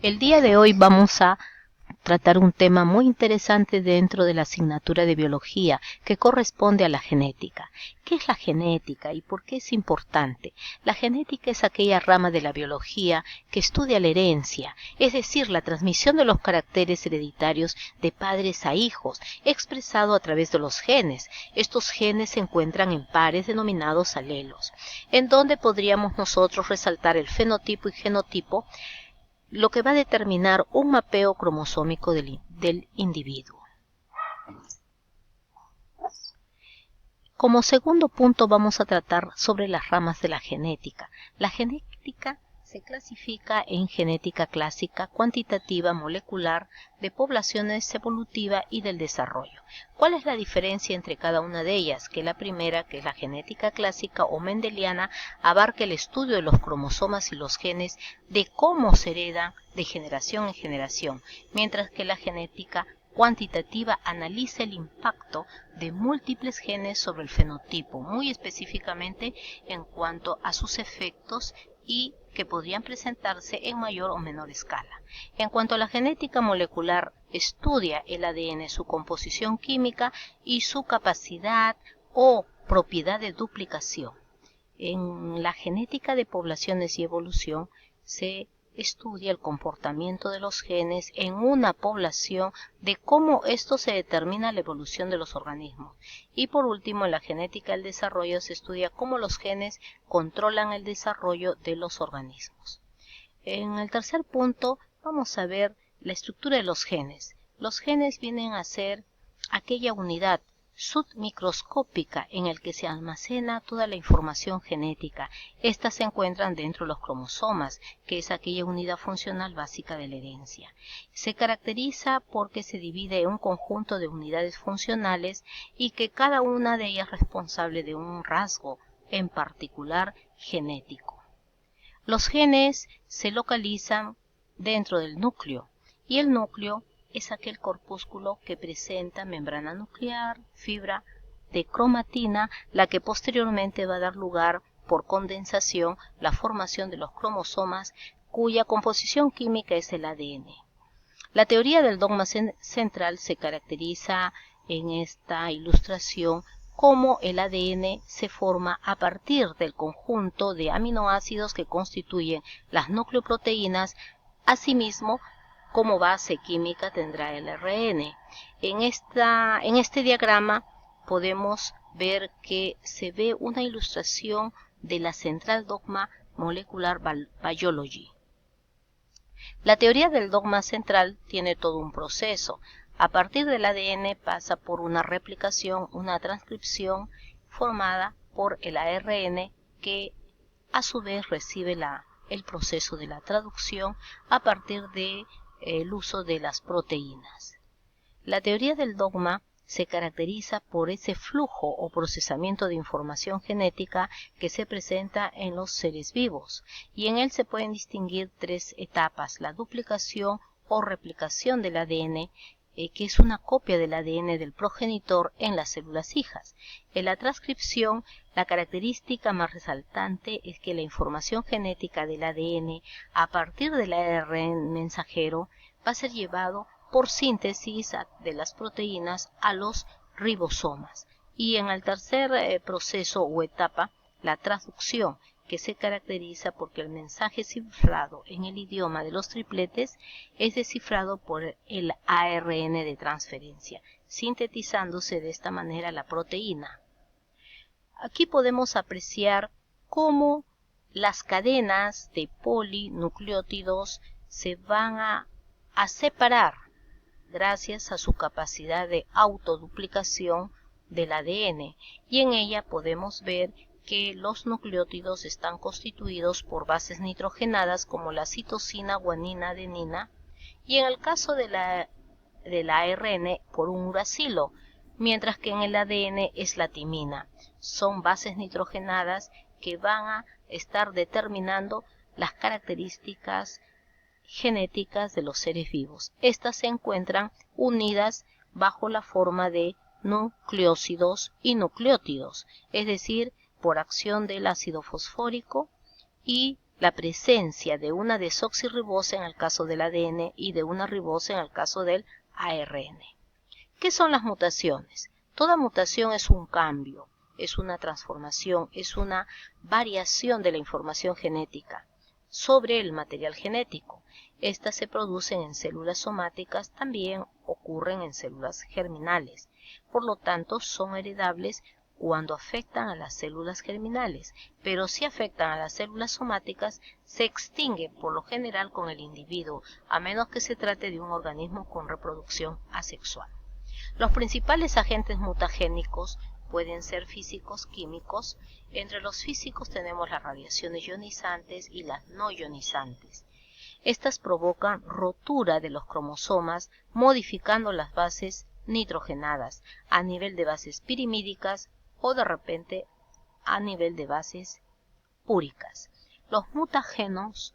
El día de hoy vamos a tratar un tema muy interesante dentro de la asignatura de biología que corresponde a la genética. ¿Qué es la genética y por qué es importante? La genética es aquella rama de la biología que estudia la herencia, es decir, la transmisión de los caracteres hereditarios de padres a hijos, expresado a través de los genes. Estos genes se encuentran en pares denominados alelos, en donde podríamos nosotros resaltar el fenotipo y genotipo, lo que va a determinar un mapeo cromosómico del individuo. Como segundo punto vamos a tratar sobre las ramas de la genética. La genética se clasifica en genética clásica, cuantitativa, molecular, de poblaciones, evolutiva y del desarrollo. ¿Cuál es la diferencia entre cada una de ellas? Que la primera, que es la genética clásica o mendeliana, abarca el estudio de los cromosomas y los genes, de cómo se heredan de generación en generación, mientras que la genética cuantitativa analiza el impacto de múltiples genes sobre el fenotipo, muy específicamente en cuanto a sus efectos y que podrían presentarse en mayor o menor escala. En cuanto a la genética molecular, estudia el ADN, su composición química y su capacidad o propiedad de duplicación. En la genética de poblaciones y evolución se estudia el comportamiento de los genes en una población, de cómo esto se determina la evolución de los organismos. Y por último, en la genética del desarrollo se estudia cómo los genes controlan el desarrollo de los organismos. En el tercer punto vamos a ver la estructura de los genes. Los genes vienen a ser aquella unidad submicroscópica en el que se almacena toda la información genética. Estas se encuentran dentro de los cromosomas, que es aquella unidad funcional básica de la herencia. Se caracteriza porque se divide en un conjunto de unidades funcionales y que cada una de ellas es responsable de un rasgo en particular genético. Los genes se localizan dentro del núcleo y el núcleo es aquel corpúsculo que presenta membrana nuclear, fibra de cromatina, la que posteriormente va a dar lugar por condensación la formación de los cromosomas, cuya composición química es el ADN. La teoría del dogma central se caracteriza en esta ilustración como el ADN se forma a partir del conjunto de aminoácidos que constituyen las nucleoproteínas. Asimismo, como base química tendrá el ARN. En este diagrama podemos ver que se ve una ilustración de la Central Dogma Molecular Biology. La teoría del dogma central tiene todo un proceso. A partir del ADN pasa por una replicación, una transcripción formada por el ARN, que a su vez recibe el proceso de la traducción a partir del uso de las proteínas. La teoría del dogma se caracteriza por ese flujo o procesamiento de información genética que se presenta en los seres vivos, y en él se pueden distinguir tres etapas: la duplicación o replicación del ADN, que es una copia del ADN del progenitor en las células hijas. En la transcripción, la característica más resaltante es que la información genética del ADN, a partir del ARN mensajero, va a ser llevado por síntesis de las proteínas a los ribosomas. Y en el tercer proceso o etapa, la traducción, que se caracteriza porque el mensaje cifrado en el idioma de los tripletes es descifrado por el ARN de transferencia, sintetizándose de esta manera la proteína. Aquí podemos apreciar cómo las cadenas de polinucleótidos se van a separar gracias a su capacidad de autoduplicación del ADN, y en ella podemos ver que los nucleótidos están constituidos por bases nitrogenadas como la citosina, guanina, adenina, y en el caso del ARN por un uracilo, mientras que en el ADN es la timina. Son bases nitrogenadas que van a estar determinando las características genéticas de los seres vivos. Estas se encuentran unidas bajo la forma de nucleósidos y nucleótidos, es decir, por acción del ácido fosfórico y la presencia de una desoxirribosa en el caso del ADN y de una ribosa en el caso del ARN. ¿Qué son las mutaciones? Toda mutación es un cambio, es una transformación, es una variación de la información genética sobre el material genético. Estas se producen en células somáticas, también ocurren en células germinales. Por lo tanto, son heredables cuando afectan a las células germinales, pero si afectan a las células somáticas, se extingue por lo general con el individuo, a menos que se trate de un organismo con reproducción asexual. Los principales agentes mutagénicos pueden ser físicos, químicos. Entre los físicos tenemos las radiaciones ionizantes y las no ionizantes. Estas provocan rotura de los cromosomas, modificando las bases nitrogenadas a nivel de bases pirimídicas o de repente a nivel de bases púricas. Los mutágenos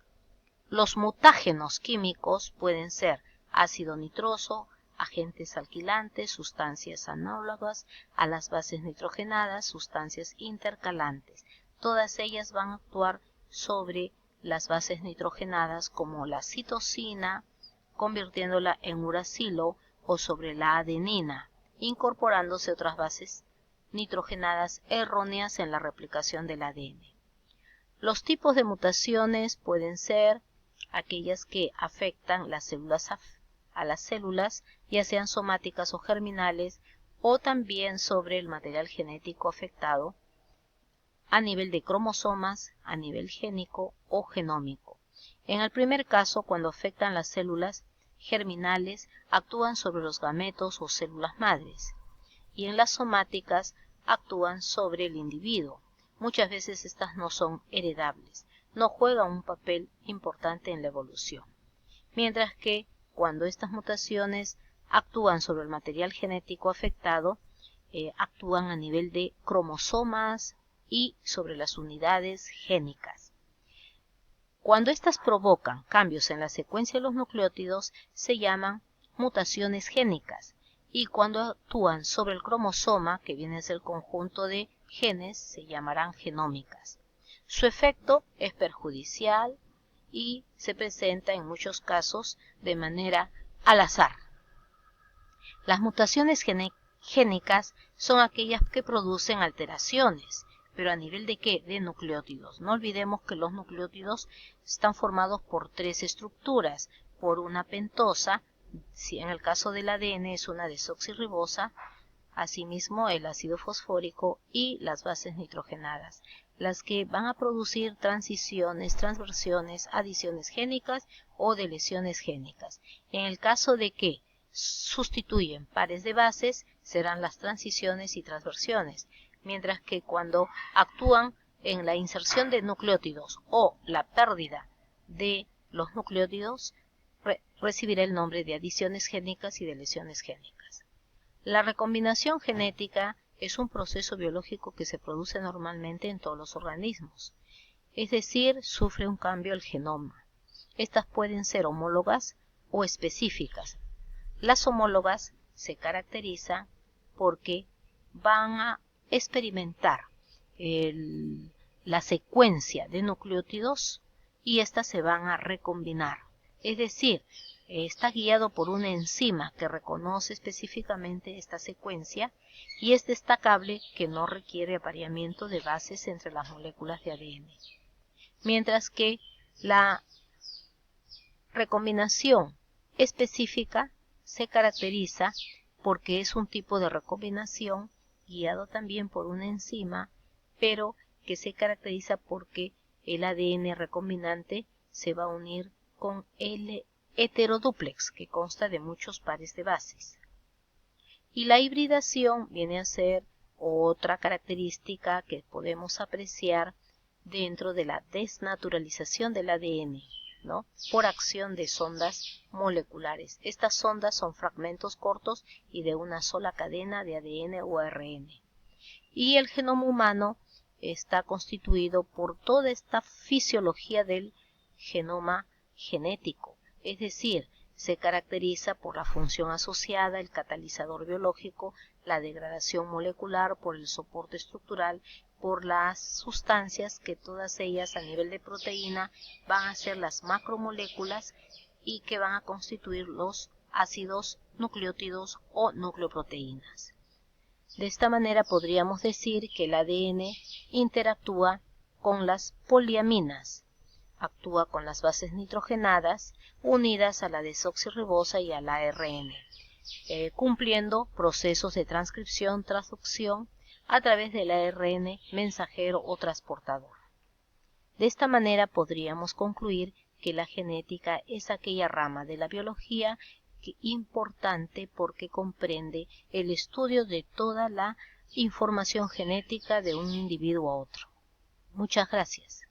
químicos pueden ser ácido nitroso, agentes alquilantes, sustancias análogas a las bases nitrogenadas, sustancias intercalantes. Todas ellas van a actuar sobre las bases nitrogenadas como la citosina, convirtiéndola en uracilo, o sobre la adenina, incorporándose otras bases nitrogenadas erróneas en la replicación del ADN. Los tipos de mutaciones pueden ser aquellas que afectan a las células, ya sean somáticas o germinales, o también sobre el material genético afectado a nivel de cromosomas, a nivel génico o genómico. En el primer caso, cuando afectan las células germinales, actúan sobre los gametos o células madres, y en las somáticas actúan sobre el individuo. Muchas veces estas no son heredables, no juegan un papel importante en la evolución. Mientras que cuando estas mutaciones actúan sobre el material genético afectado, actúan a nivel de cromosomas y sobre las unidades génicas. Cuando estas provocan cambios en la secuencia de los nucleótidos, se llaman mutaciones génicas, y cuando actúan sobre el cromosoma, que viene a ser el conjunto de genes, se llamarán genómicas. Su efecto es perjudicial y se presenta en muchos casos de manera al azar. Las mutaciones génicas son aquellas que producen alteraciones, pero ¿a nivel de qué? De nucleótidos. No olvidemos que los nucleótidos están formados por tres estructuras, por una pentosa, si en el caso del ADN es una desoxirribosa, asimismo el ácido fosfórico y las bases nitrogenadas, las que van a producir transiciones, transversiones, adiciones génicas o deleciones génicas. En el caso de que sustituyen pares de bases, serán las transiciones y transversiones, mientras que cuando actúan en la inserción de nucleótidos o la pérdida de los nucleótidos, recibirá el nombre de adiciones génicas y deleciones génicas. La recombinación genética es un proceso biológico que se produce normalmente en todos los organismos, es decir, sufre un cambio el genoma. Estas pueden ser homólogas o específicas. Las homólogas se caracterizan porque van a experimentar la secuencia de nucleótidos y estas se van a recombinar. Es decir, está guiado por una enzima que reconoce específicamente esta secuencia y es destacable que no requiere apareamiento de bases entre las moléculas de ADN. Mientras que la recombinación específica se caracteriza porque es un tipo de recombinación guiado también por una enzima, pero que se caracteriza porque el ADN recombinante se va a unir con el heterodúplex, que consta de muchos pares de bases. Y la hibridación viene a ser otra característica que podemos apreciar dentro de la desnaturalización del ADN, ¿no? Por acción de sondas moleculares. Estas sondas son fragmentos cortos y de una sola cadena de ADN o ARN. Y el genoma humano está constituido por toda esta fisiología del genoma genético. Es decir, Se caracteriza por la función asociada, el catalizador biológico, la degradación molecular, por el soporte estructural, por las sustancias que todas ellas a nivel de proteína van a ser las macromoléculas y que van a constituir los ácidos nucleótidos o nucleoproteínas. De esta manera podríamos decir que el ADN interactúa con las poliaminas, actúa con las bases nitrogenadas unidas a la desoxirribosa y al ARN, cumpliendo procesos de transcripción, transducción a través del ARN mensajero o transportador. De esta manera podríamos concluir que la genética es aquella rama de la biología importante porque comprende el estudio de toda la información genética de un individuo a otro. Muchas gracias.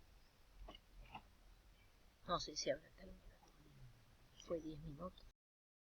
No sé si habrá terminado. Fue 10 minutos.